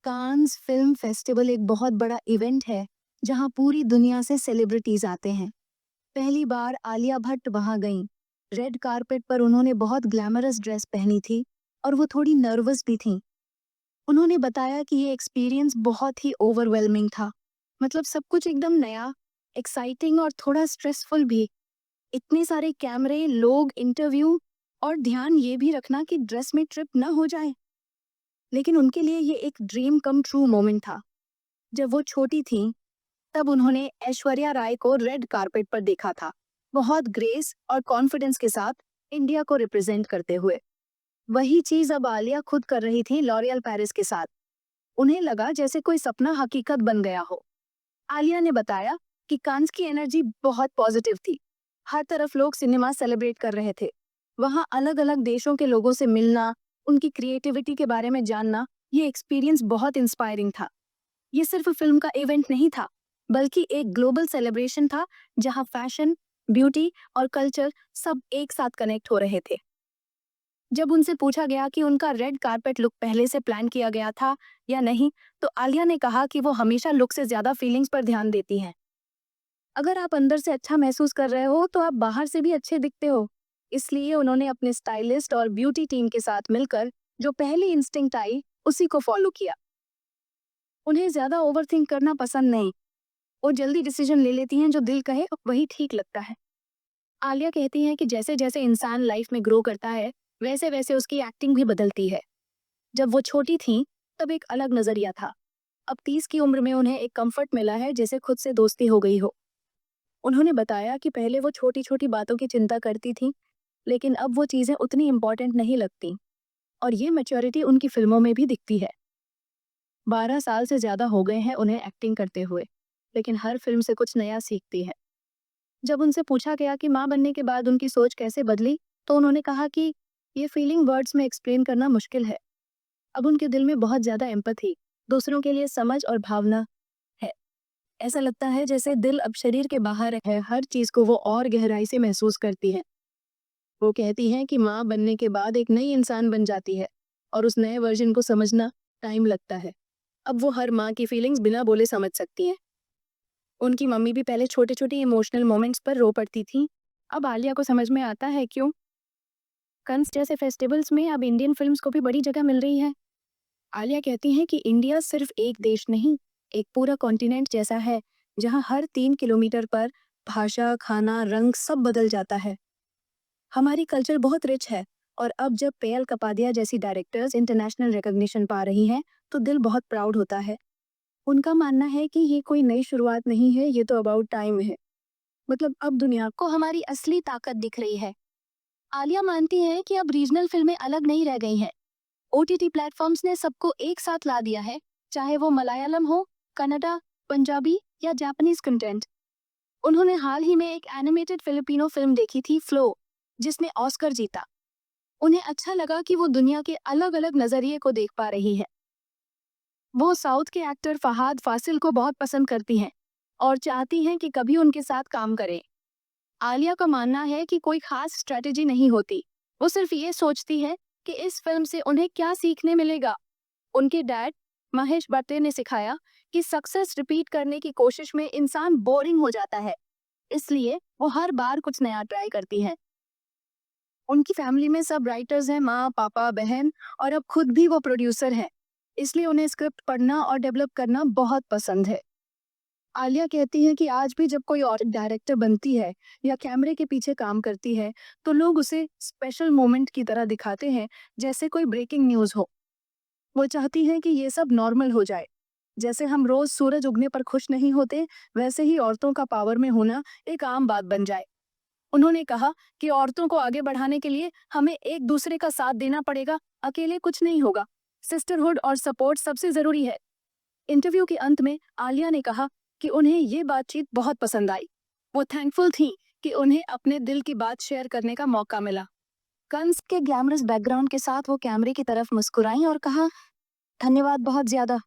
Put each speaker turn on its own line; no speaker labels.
Cannes film festival एक बहुत बड़ा इवेंट है जहां पूरी दुनिया से सेलिब्रिटीज आते हैं। पहली बार आलिया भट्ट वहां गईं। रेड कारपेट पर उन्होंने बहुत ग्लैमरस ड्रेस पहनी थी और वो थोड़ी नर्वस भी थीं। उन्होंने बताया कि ये एक्सपीरियंस बहुत ही ओवरवेलमिंग था। मतलब सब कुछ एकदम नया, एक्साइटिंग और थोड़ा स्ट्रेसफुल भी। इतने सारे कैमरे, लोग, इंटरव्यू और ध्यान ये भी रखना कि ड्रेस में ट्रिप ना हो जाए। लेकिन उनके लिए ये एक ड्रीम कम ट्रू मोमेंट था। जब वो छोटी थीं, तब उन्होंने ऐश्वर्या राय को रेड कारपेट पर देखा था, बहुत ग्रेस और कॉन्फिडेंस के साथ इंडिया को रिप्रेजेंट करते हुए। वही चीज अब आलिया खुद कर रही थी लॉरियल पेरिस के साथ। उन्हें लगा जैसे कोई सपना हकीकत बन गया हो। आलिया ने बताया कि कांस की एनर्जी बहुत पॉजिटिव थी। हर तरफ लोग सिनेमा सेलिब्रेट कर रहे थे। वहाँ अलग अलग देशों के लोगों से मिलना, उनकी क्रिएटिविटी के बारे में जानना, ये एक्सपीरियंस बहुत इंस्पायरिंग था। ये सिर्फ फिल्म का इवेंट नहीं था, बल्कि एक ग्लोबल सेलिब्रेशन था जहां फैशन, ब्यूटी और कल्चर सब एक साथ कनेक्ट हो रहे थे। जब उनसे पूछा गया कि उनका रेड कारपेट लुक पहले से प्लान किया गया था या नहीं, तो आलिया ने कहा कि वो हमेशा लुक से ज्यादा फीलिंग्स पर ध्यान देती हैं। अगर आप अंदर से अच्छा महसूस कर रहे हो, तो आप बाहर से भी अच्छे दिखते हो। इसलिए उन्होंने अपने स्टाइलिस्ट और ब्यूटी टीम के साथ मिलकर जो पहली इंस्टिंक्ट आई, उसी को फॉलो किया। उन्हें ज्यादा ओवरथिंक करना पसंद नहीं। वो जल्दी डिसीजन ले लेती हैं, जो दिल कहे वही ठीक लगता है। आलिया कहती हैं कि जैसे जैसे इंसान लाइफ में ग्रो करता है, वैसे वैसे उसकी एक्टिंग भी बदलती है। जब वो छोटी थीं, तब एक अलग नजरिया था। अब 30 की उम्र में उन्हें एक कंफर्ट मिला है, जैसे खुद से दोस्ती हो गई हो। उन्होंने बताया कि पहले वो छोटी छोटी बातों की चिंता करती थी, लेकिन अब वो चीजें उतनी इम्पोर्टेंट नहीं लगती। और ये मैच्योरिटी उनकी फिल्मों में भी दिखती है। 12 साल से ज्यादा हो गए हैं उन्हें एक्टिंग करते हुए, लेकिन हर फिल्म से कुछ नया सीखती है। जब उनसे पूछा गया कि माँ बनने के बाद उनकी सोच कैसे बदली, तो उन्होंने कहा कि ये फीलिंग वर्ड्स में एक्सप्लेन करना मुश्किल है। अब उनके दिल में बहुत ज्यादा एम्पैथी, दूसरों के लिए समझ और भावना है। ऐसा लगता है जैसे दिल अब शरीर के बाहर है, हर चीज को वो और गहराई से महसूस करती है। वो कहती हैं कि माँ बनने के बाद एक नई इंसान बन जाती है और उस नए वर्जन को समझना टाइम लगता है। अब वो हर माँ की फीलिंग्स बिना बोले समझ सकती हैं। उनकी मम्मी भी पहले छोटे छोटे इमोशनल मोमेंट्स पर रो पड़ती थी। अब आलिया को समझ में आता है क्यों। कंस जैसे फेस्टिवल्स में अब इंडियन फिल्म्स को भी बड़ी जगह मिल रही है। आलिया कहती हैं कि इंडिया सिर्फ एक देश नहीं, एक पूरा कॉन्टिनेंट जैसा है, जहाँ हर 3 किलोमीटर पर भाषा, खाना, रंग सब बदल जाता है। हमारी कल्चर बहुत रिच है, और अब जब पेयल कपाडिया जैसी डायरेक्टर्स इंटरनेशनल रिकॉग्निशन पा रही हैं, तो दिल बहुत प्राउड होता है। उनका मानना है कि ये कोई नई शुरुआत नहीं है, ये तो अबाउट टाइम है। मतलब अब दुनिया को हमारी असली ताकत दिख रही है। आलिया मानती हैं कि अब रीजनल फिल्में अलग नहीं रह गई हैं। ओटीटी प्लेटफॉर्म्स ने सबको एक साथ ला दिया है, चाहे वो मलयालम हो, कन्नड़ा, पंजाबी या जापानीज कंटेंट। उन्होंने हाल ही में एक एनिमेटेड फिलिपिनो फिल्म देखी थी, फ्लो, जिसने ऑस्कर जीता। उन्हें अच्छा लगा कि वो दुनिया के अलग अलग नजरिए को देख पा रही है। वो साउथ के एक्टर फहाद फासिल को बहुत पसंद करती हैं और चाहती हैं कि कभी उनके साथ काम करें। आलिया का मानना है कि कोई खास स्ट्रेटेजी नहीं होती, वो सिर्फ ये सोचती है कि इस फिल्म से उन्हें क्या सीखने मिलेगा। उनके डैड महेश भट्टे ने सिखाया कि सक्सेस रिपीट करने की कोशिश में इंसान बोरिंग हो जाता है, इसलिए वो हर बार कुछ नया ट्राई करती हैं। उनकी फैमिली में सब राइटर्स हैं, माँ, पापा, बहन, और अब खुद भी वो प्रोड्यूसर हैं। इसलिए उन्हें स्क्रिप्ट पढ़ना और डेवलप करना बहुत पसंद है। आलिया कहती हैं कि आज भी जब कोई और डायरेक्टर बनती है या कैमरे के पीछे काम करती है, तो लोग उसे स्पेशल मोमेंट की तरह दिखाते हैं, जैसे कोई ब्रेकिंग न्यूज़ हो। वो चाहती हैं कि ये सब नॉर्मल हो जाए। जैसे हम रोज सूरज उगने पर खुश नहीं होते, वैसे ही औरतों का पावर में होना एक आम बात बन जाए। उन्होंने कहा कि औरतों को आगे बढ़ाने के लिए हमें एक दूसरे का साथ देना पड़ेगा, अकेले कुछ नहीं होगा। सिस्टरहुड और सपोर्ट सबसे जरूरी है। इंटरव्यू के अंत में आलिया ने कहा कि उन्हें ये बातचीत बहुत पसंद आई। वो थैंकफुल थी कि उन्हें अपने दिल की बात शेयर करने का मौका मिला। कंस के ग्लैमरस बैकग्राउंड के साथ वो कैमरे की तरफ मुस्कुराई और कहा, धन्यवाद बहुत ज्यादा।